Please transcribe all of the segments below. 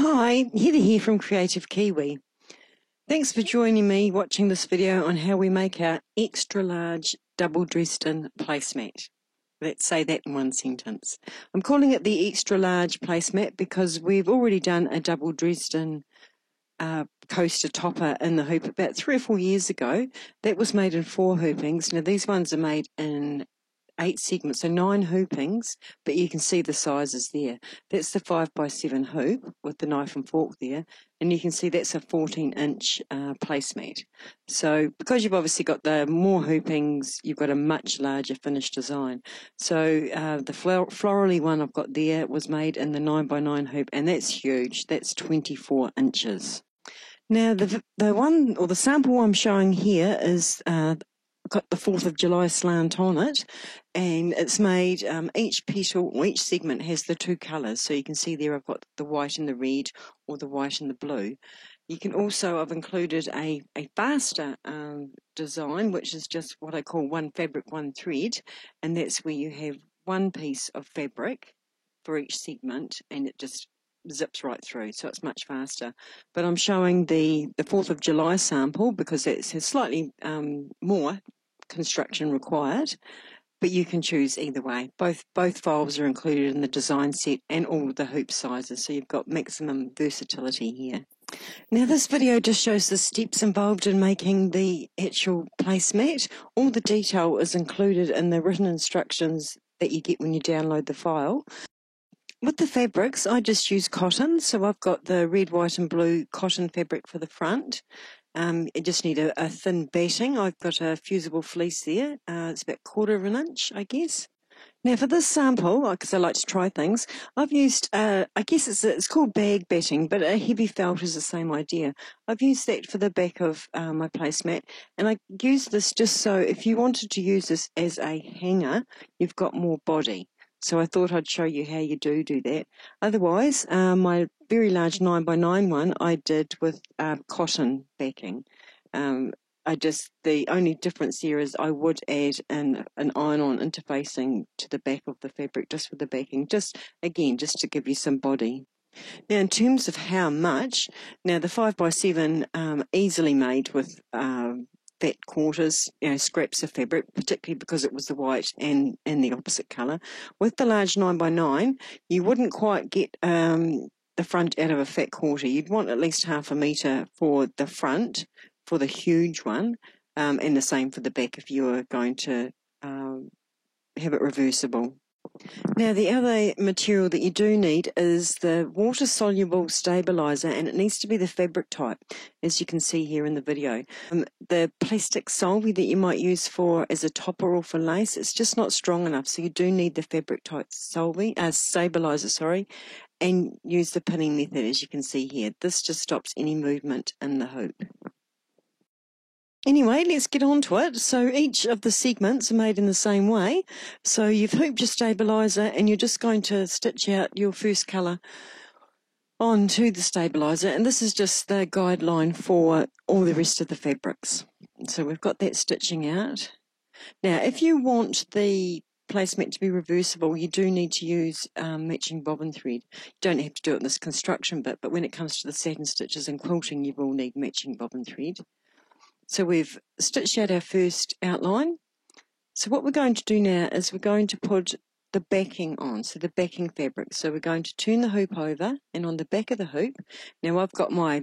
Hi, Heather here from Creative Kiwi. Thanks for joining me watching this video on how we make our extra large double dressed in placemat. Let's say that in one sentence. I'm calling it the extra large placemat because we've already done a double dressed in coaster topper in the hoop about 3 or 4 years ago. That was made in 4 hoopings. Now these ones are made in 8 segments, so 9 hoopings, but you can see the sizes there. That's the 5x7 hoop with the knife and fork there, and you can see that's a 14-inch placemat. So because you've obviously got the more hoopings, you've got a much larger finished design. So the florally one I've got there was made in the 9x9 hoop, and that's huge. That's 24 inches. Now the one, or the sample I'm showing here is got the 4th of July slant on it, and it's made, each petal or each segment has the 2 colours, so you can see there I've got the white and the red, or the white and the blue. You can also, I've included a faster design, which is just what I call one fabric, one thread, and that's where you have one piece of fabric for each segment, and it just zips right through, so it's much faster. But I'm showing the 4th of July sample because it has slightly more construction required, but you can choose either way. Both files are included in the design set and all of the hoop sizes, so you've got maximum versatility here. Now this video just shows the steps involved in making the actual placemat. All the detail is included in the written instructions that you get when you download the file. With the fabrics, I just use cotton, so I've got the red, white and blue cotton fabric for the front. I just need a thin batting. I've got a fusible fleece there. It's about 1/4 inch, I guess. Now for this sample, because I like to try things, I've used, I guess it's called bag batting, but a heavy felt is the same idea. I've used that for the back of my placemat, and I use this just so if you wanted to use this as a hanger, you've got more body. So I thought I'd show you how you do that. Otherwise, my very large 9x9 one I did with cotton backing. The only difference here is I would add an iron-on interfacing to the back of the fabric just for the backing, just to give you some body. Now in terms of how much, now the 5x7 easily made with fat quarters, scraps of fabric, particularly because it was the white and the opposite colour. With the large 9x9, you wouldn't quite get the front out of a fat quarter. You'd want at least 1/2 metre for the front, for the huge one, and the same for the back if you were going to have it reversible. Now the other material that you do need is the water-soluble stabiliser, and it needs to be the fabric type, as you can see here in the video. The plastic solvay that you might use for as a topper or for lace, it's just not strong enough, so you do need the fabric type stabiliser, and use the pinning method as you can see here. This just stops any movement in the hoop. Anyway, let's get on to it. So each of the segments are made in the same way. So you've hooped your stabiliser and you're just going to stitch out your first colour onto the stabiliser, and this is just the guideline for all the rest of the fabrics. So we've got that stitching out. Now if you want the placemat to be reversible, you do need to use matching bobbin thread. You don't have to do it in this construction bit, but when it comes to the satin stitches and quilting, you will need matching bobbin thread. So we've stitched out our first outline. So what we're going to do now is we're going to put the backing on, so the backing fabric. So we're going to turn the hoop over, and on the back of the hoop, now I've got my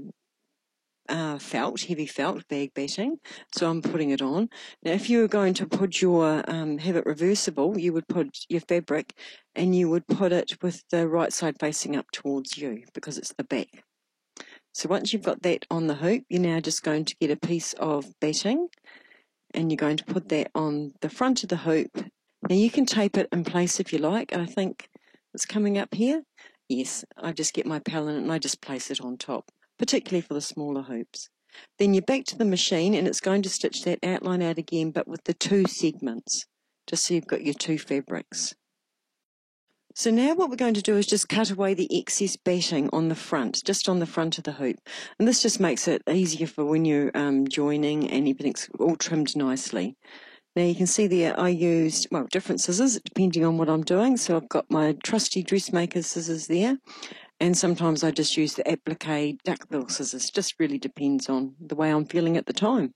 heavy felt, bag batting, so I'm putting it on. Now if you were going to put your, have it reversible, you would put your fabric and you would put it with the right side facing up towards you because it's the back. So once you've got that on the hoop, you're now just going to get a piece of batting and you're going to put that on the front of the hoop. Now you can tape it in place if you like. I think it's coming up here. Yes, I just get my palette and I just place it on top, particularly for the smaller hoops. Then you're back to the machine and it's going to stitch that outline out again, but with the 2 segments, just so you've got your 2 fabrics. So now what we're going to do is just cut away the excess batting on the front, just on the front of the hoop. And this just makes it easier for when you're joining and everything's all trimmed nicely. Now you can see there I used, different scissors depending on what I'm doing. So I've got my trusty dressmaker scissors there, And sometimes I just use the applique duckbill scissors. Just really depends on the way I'm feeling at the time.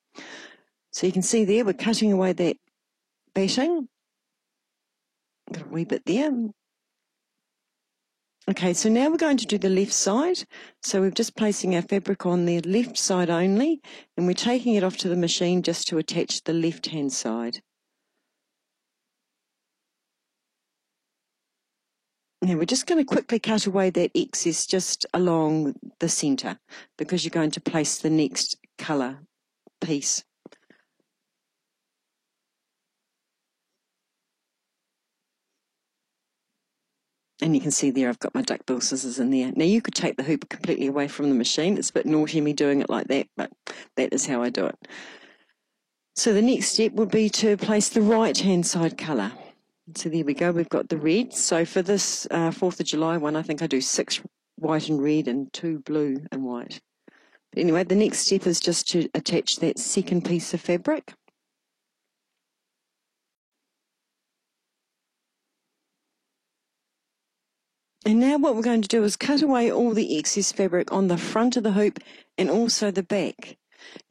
So you can see there, we're cutting away that batting. Got a wee bit there. Okay, so now we're going to do the left side. So we're just placing our fabric on the left side only, and we're taking it off to the machine just to attach the left-hand side. Now we're just going to quickly cut away that excess just along the centre, because you're going to place the next colour piece. And you can see there I've got my duckbill scissors in there. Now you could take the hoop completely away from the machine. It's a bit naughty me doing it like that, but that is how I do it. So the next step would be to place the right-hand side colour. So there we go, we've got the red. So for this 4th of July one, I think I do 6 white and red and 2 blue and white. But anyway, the next step is just to attach that second piece of fabric. And now what we're going to do is cut away all the excess fabric on the front of the hoop and also the back.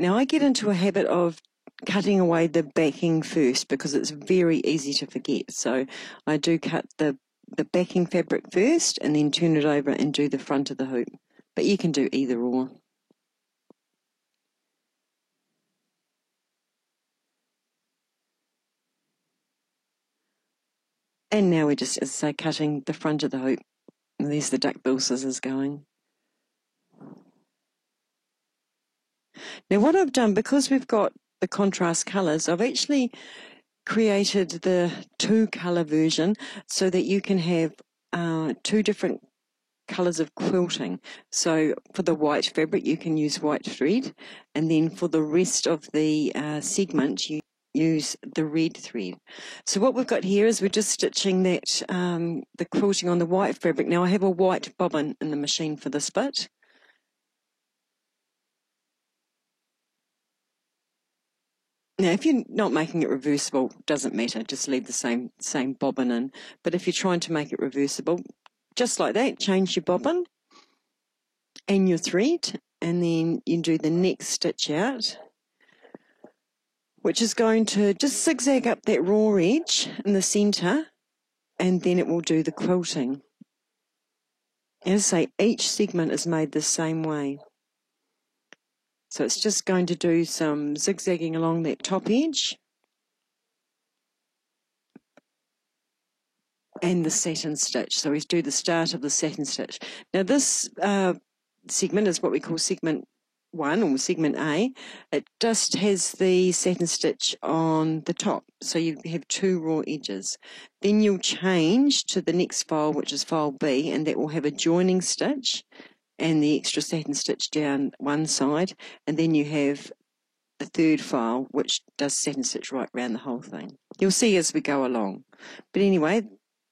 Now I get into a habit of cutting away the backing first because it's very easy to forget. So I do cut the backing fabric first and then turn it over and do the front of the hoop. But you can do either or. And now we're just, as I say, cutting the front of the hoop. And there's the duckbill scissors going. Now what I've done, because we've got the contrast colours, I've actually created the 2-colour version so that you can have 2 different colours of quilting. So for the white fabric you can use white thread, and then for the rest of the segment you use the red thread. So what we've got here is we're just stitching that the quilting on the white fabric. Now I have a white bobbin in the machine for this bit. Now, if you're not making it reversible, doesn't matter, just leave the same bobbin in. But if you're trying to make it reversible, just like that, change your bobbin and your thread, and then you do the next stitch out, which is going to just zigzag up that raw edge in the centre, and then it will do the quilting. As I say, each segment is made the same way. So it's just going to do some zigzagging along that top edge and the satin stitch. So we do the start of the satin stitch. Now this segment is what we call segment 1 or segment A. It just has the satin stitch on the top. So you have 2 raw edges. Then you'll change to the next file, which is file B, and that will have a joining stitch and the extra satin stitch down one side, and then you have the 3rd file which does satin stitch right around the whole thing. You'll see as we go along. But anyway,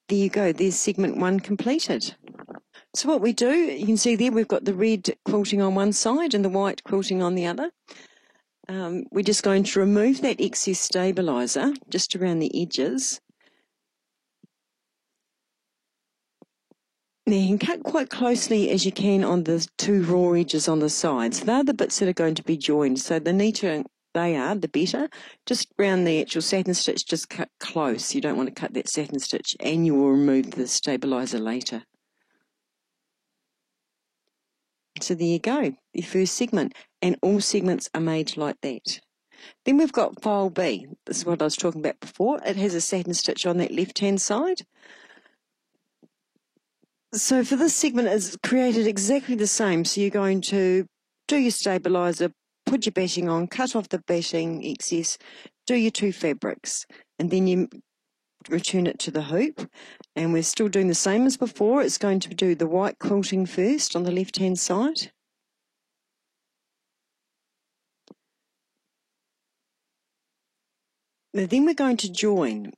there you go, there's segment 1 completed. So what we do, you can see there we've got the red quilting on one side and the white quilting on the other. We're just going to remove that excess stabiliser just around the edges. Now you can cut quite closely as you can on the 2 raw edges on the sides. They're the bits that are going to be joined, so the neater they are, the better. Just around the actual satin stitch, just cut close. You don't want to cut that satin stitch, and you will remove the stabiliser later. So there you go, your first segment, and all segments are made like that. Then we've got file B. This is what I was talking about before. It has a satin stitch on that left-hand side. So for this segment, it's created exactly the same. So you're going to do your stabiliser, put your batting on, cut off the batting excess, do your 2 fabrics, and then you return it to the hoop. And we're still doing the same as before. It's going to do the white quilting first on the left-hand side. Now then we're going to join.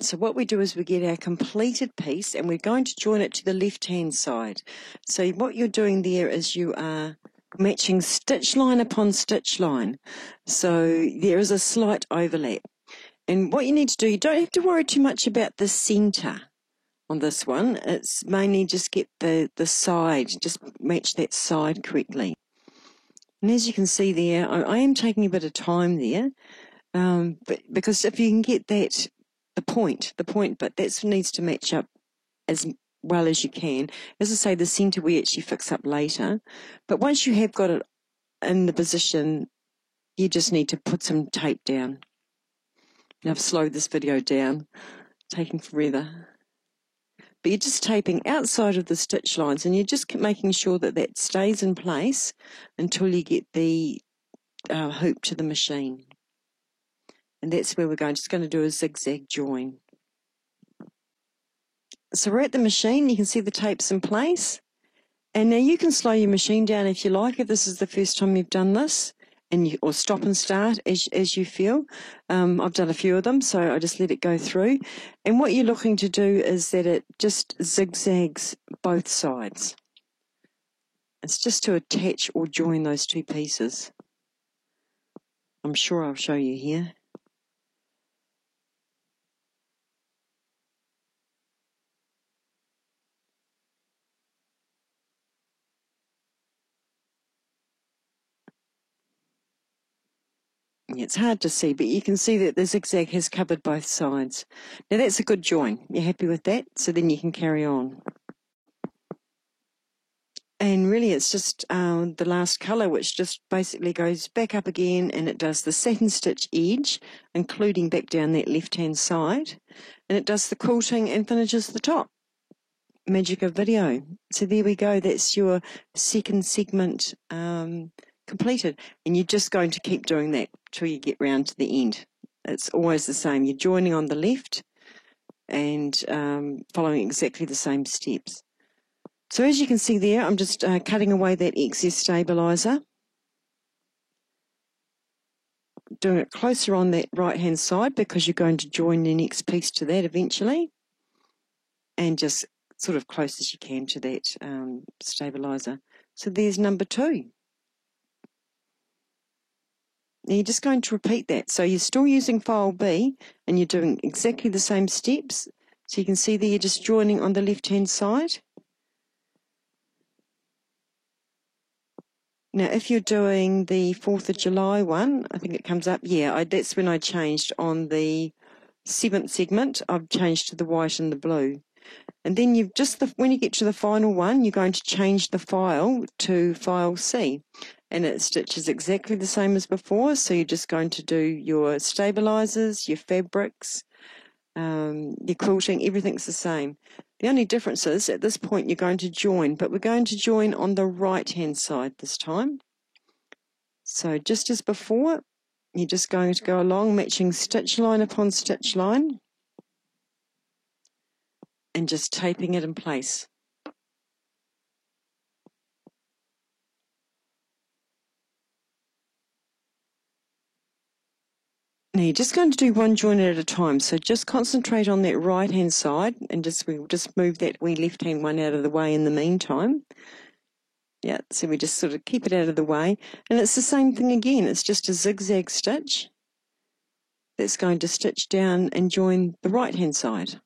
So what we do is we get our completed piece and we're going to join it to the left-hand side. So what you're doing there is you are matching stitch line upon stitch line. So there is a slight overlap. And what you need to do, you don't have to worry too much about the centre on this one. It's mainly just get the side, just match that side correctly. And as you can see there, I am taking a bit of time there, but because if you can get that, the point, but that needs to match up as well as you can. As I say, the centre we actually fix up later, but once you have got it in the position, you just need to put some tape down. Now I've slowed this video down, taking forever. But you're just taping outside of the stitch lines, and you're just making sure that that stays in place until you get the hoop to the machine. And that's where we're just going to do a zigzag join. So we're at the machine, you can see the tape's in place. And now you can slow your machine down if you like, if this is the first time you've done this, or stop and start as you feel. I've done a few of them, so I just let it go through. And what you're looking to do is that it just zigzags both sides. It's just to attach or join those two pieces. I'm sure I'll show you here. It's hard to see, but you can see that the zigzag has covered both sides. Now that's a good join. You're happy with that? So then you can carry on. And really it's just the last colour, which just basically goes back up again, and it does the satin stitch edge, including back down that left-hand side. And it does the quilting and finishes the top. Magic of video. So there we go. That's your second segment completed. And you're just going to keep doing that till you get round to the end. It's always the same. You're joining on the left and following exactly the same steps. So as you can see there, I'm just cutting away that excess stabilizer, doing it closer on that right-hand side because you're going to join the next piece to that eventually, and just sort of close as you can to that stabilizer. So there's number 2. Now you're just going to repeat that. So you're still using file B and you're doing exactly the same steps. So you can see there you're just joining on the left-hand side. Now if you're doing the 4th of July one, I think it comes up, yeah, that's when I changed on the 7th segment. I've changed to the white and the blue. And then you've just, when you get to the final one, you're going to change the file to file C. And it stitches exactly the same as before. So you're just going to do your stabilizers, your fabrics, your quilting, everything's the same. The only difference is at this point you're going to join, but we're going to join on the right-hand side this time. So just as before, you're just going to go along matching stitch line upon stitch line and just taping it in place. Now you're just going to do one join at a time, so just concentrate on that right hand side and we'll just move that wee left hand one out of the way in the meantime. Yeah, so we just sort of keep it out of the way, and it's the same thing again. It's just a zigzag stitch that's going to stitch down and join the right hand side.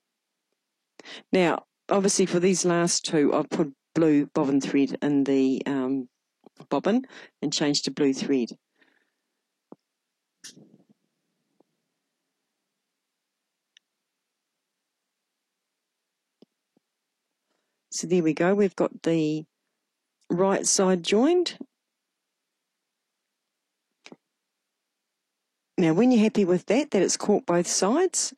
Now obviously for these last two I've put blue bobbin thread in the bobbin and changed to blue thread. So there we go, we've got the right side joined. Now when you're happy with that it's caught both sides,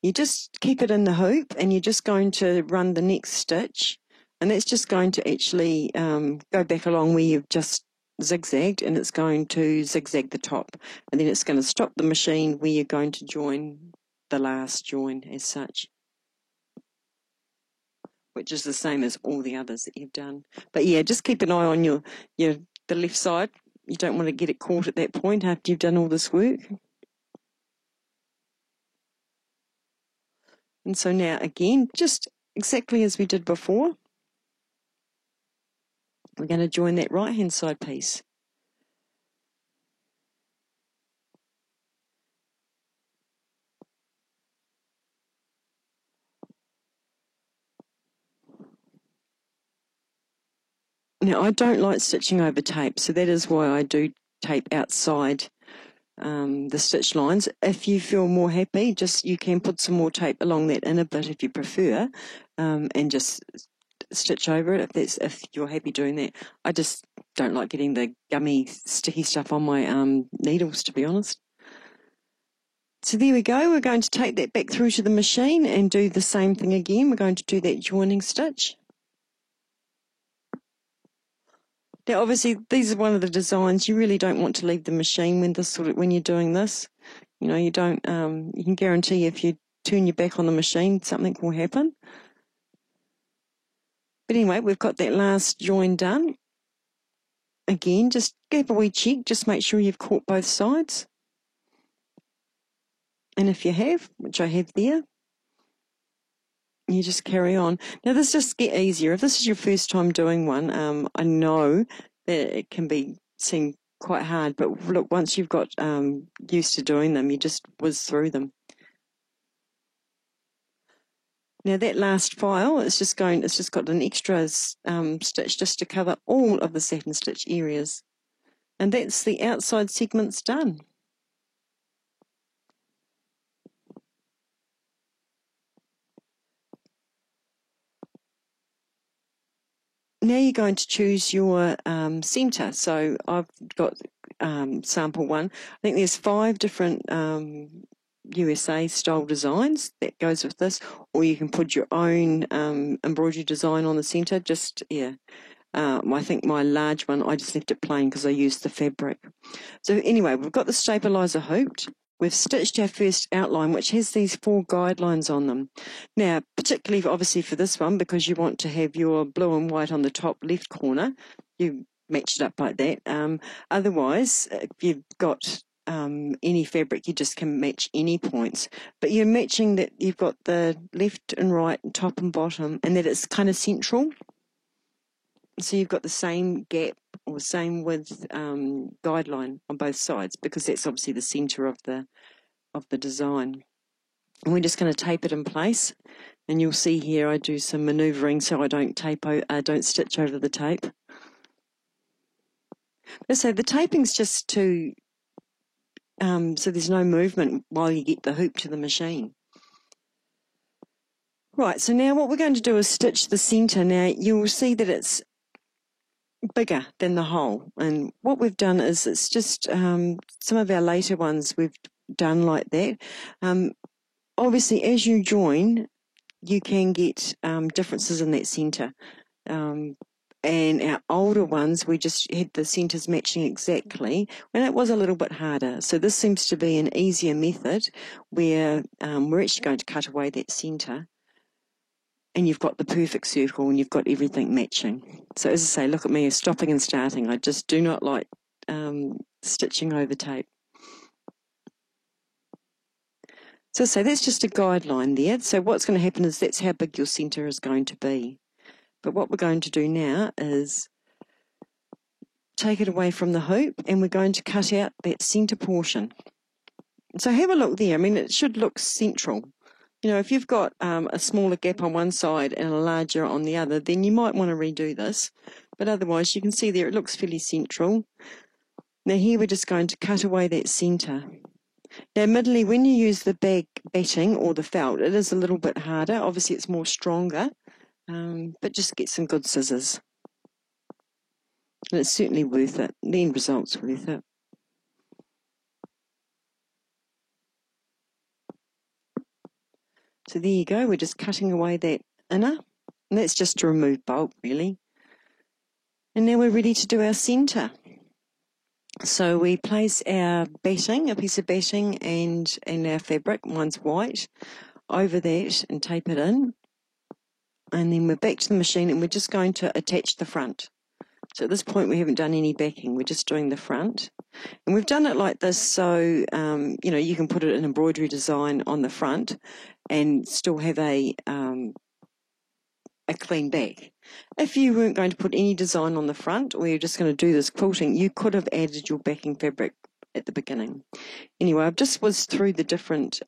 you just keep it in the hoop and you're just going to run the next stitch, and that's just going to actually go back along where you've just zigzagged, and it's going to zigzag the top, and then it's going to stop the machine where you're going to join the last join as such, which is the same as all the others that you've done. But yeah, just keep an eye on the left side. You don't want to get it caught at that point after you've done all this work. And so now again, just exactly as we did before, we're going to join that right hand side piece. Now, I don't like stitching over tape, so that is why I do tape outside the stitch lines. If you feel more happy, you can put some more tape along that inner bit if you prefer, and just stitch over it if you're happy doing that. I just don't like getting the gummy sticky stuff on my needles, to be honest. So there we go. We're going to take that back through to the machine and do the same thing again. We're going to do that joining stitch. Now, obviously, these are one of the designs. You really don't want to leave the machine when you're doing this. You know, you don't. You can guarantee if you turn your back on the machine, something will happen. But anyway, we've got that last join done. Again, just give a wee check. Just make sure you've caught both sides. And if you have, which I have there, you just carry on. Now, this just get easier. If this is your first time doing one, I know that it can seem quite hard, but look, once you've got used to doing them, you just whiz through them. Now, that last file, it's just got an extra stitch just to cover all of the satin stitch areas. And that's the outside segments done. Now you're going to choose your centre. So I've got sample one. I think there's 5 different USA style designs that goes with this, or you can put your own embroidery design on the centre. I think my large one, I just left it plain because I used the fabric. So anyway, we've got the stabiliser hooped. We've stitched our first outline, which has these 4 guidelines on them. Now, particularly obviously for this one, because you want to have your blue and white on the top left corner, you match it up like that. Otherwise, if you've got any fabric, you just can match any points. But you're matching that you've got the left and right, top and bottom, and that it's kind of central. So you've got the same gap or same width guideline on both sides, because that's obviously the centre of the design. And we're just going to tape it in place, and you'll see here I do some manoeuvring so I don't stitch over the tape. So the taping's just to so there's no movement while you get the hoop to the machine. Right, so now what we're going to do is stitch the centre. Now you'll see that it's bigger than the hole, and what we've done is it's just some of our later ones we've done like that. Obviously, as you join, you can get differences in that centre. And our older ones, we just had the centres matching exactly, and it was a little bit harder. So this seems to be an easier method where we're actually going to cut away that centre, and you've got the perfect circle and you've got everything matching. So as I say, look at me stopping and starting. I just do not like stitching over tape. So that's just a guideline there. So what's going to happen is that's how big your centre is going to be. But what we're going to do now is take it away from the hoop, and we're going to cut out that centre portion. So have a look there. I mean, it should look central. You know, if you've got a smaller gap on one side and a larger on the other, then you might want to redo this. But otherwise, you can see there it looks fairly central. Now here we're just going to cut away that centre. Now, admittedly, when you use the bag batting or the felt, it is a little bit harder. Obviously, it's more stronger, but just get some good scissors. And it's certainly worth it. The end result's worth it. So there you go. We're just cutting away that inner, and that's just to remove bulk, really. And now we're ready to do our centre. So we place our batting, a piece of batting, and our fabric, mine's white, over that and tape it in. And then we're back to the machine, and we're just going to attach the front. So at this point we haven't done any backing, we're just doing the front. And we've done it like this so, you know, you can put an embroidery design on the front and still have a clean back. If you weren't going to put any design on the front, or you're just going to do this quilting, you could have added your backing fabric at the beginning. Anyway, I've just whizzed through the different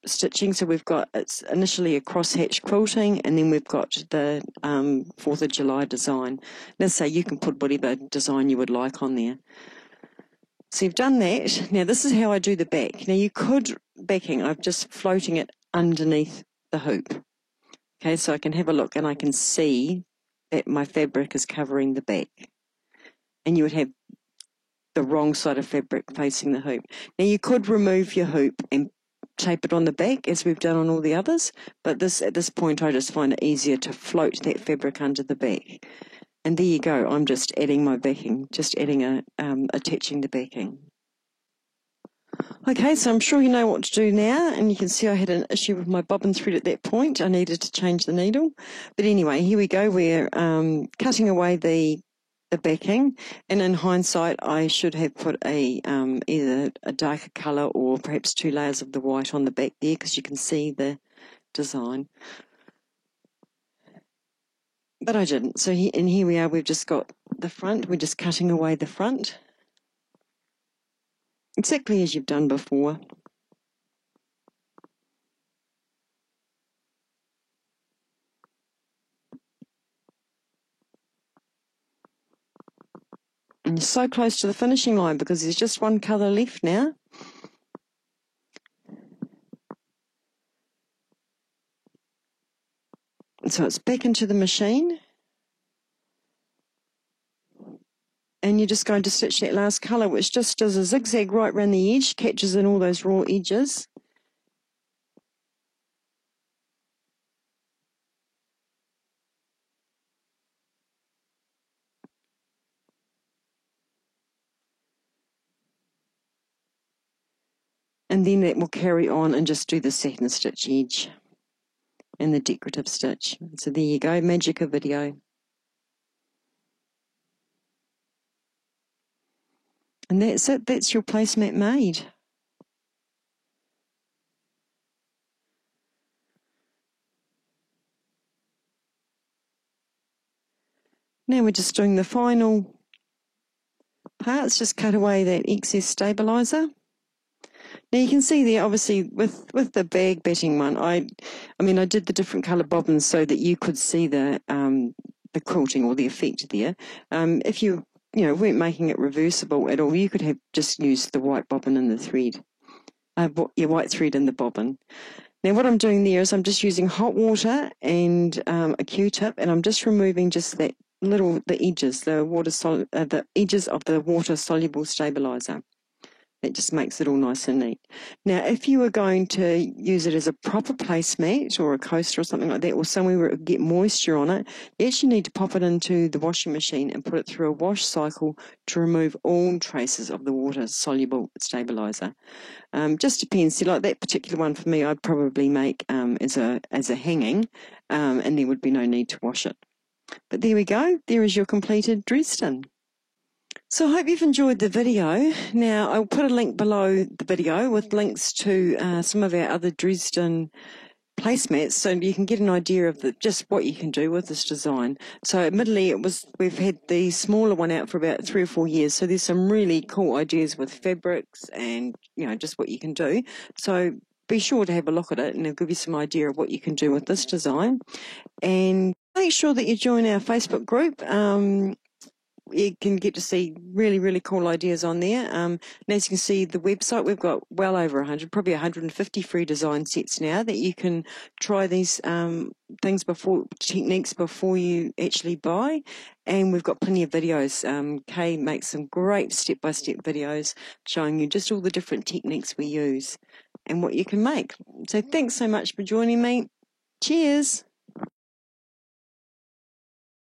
stitching. So we've got, it's initially a crosshatch quilting, and then we've got the 4th of July design. Let's say you can put whatever design you would like on there. So you've done that. Now this is how I do the back. Now you could backing, I'm just floating it underneath the hoop. Okay, so I can have a look and I can see that my fabric is covering the back. And you would have the wrong side of fabric facing the hoop. Now you could remove your hoop and tape it on the back as we've done on all the others, but at this point I just find it easier to float that fabric under the back. And there you go, I'm just adding my backing, just adding attaching the backing. Okay, so I'm sure you know what to do now, and you can see I had an issue with my bobbin thread at that point. I needed to change the needle. But anyway, here we go, we're cutting away the backing, and in hindsight I should have put either a darker colour or perhaps 2 layers of the white on the back there, because you can see the design. But I didn't. So here we are, we've just got the front, we're just cutting away the front. Exactly as you've done before. And you're so close to the finishing line because there's just one colour left now. And so it's back into the machine. And you're just going to stitch that last colour, which just does a zigzag right around the edge, catches in all those raw edges. And then that will carry on and just do the satin stitch edge and the decorative stitch. So there you go, magic of video. And that's it, that's your placemat made. Now we're just doing the final parts, just cut away that excess stabiliser. Now you can see there, obviously, with the bag batting one, I mean, I did the different colour bobbins so that you could see the quilting or the effect there. If you weren't making it reversible at all, you could have just used the white bobbin and the thread, your white thread in the bobbin. Now what I'm doing there is I'm just using hot water and a Q-tip, and I'm just removing just the edges, the edges of the water soluble stabiliser. It just makes it all nice and neat. Now, if you were going to use it as a proper placemat or a coaster or something like that, or somewhere where it would get moisture on it, you actually need to pop it into the washing machine and put it through a wash cycle to remove all traces of the water-soluble stabiliser. Just depends. See, like that particular one for me, I'd probably make as a hanging, and there would be no need to wash it. But there we go. There is your completed Dresden. So I hope you've enjoyed the video. Now, I'll put a link below the video with links to some of our other Dresden placemats so you can get an idea of just what you can do with this design. So admittedly, we've had the smaller one out for about 3 or 4 years, so there's some really cool ideas with fabrics and, just what you can do. So be sure to have a look at it and it'll give you some idea of what you can do with this design. And make sure that you join our Facebook group. You can get to see really, really cool ideas on there. And as you can see, the website, we've got well over 100, probably 150 free design sets now that you can try these techniques before you actually buy. And we've got plenty of videos. Kay makes some great step-by-step videos showing you just all the different techniques we use and what you can make. So thanks so much for joining me. Cheers.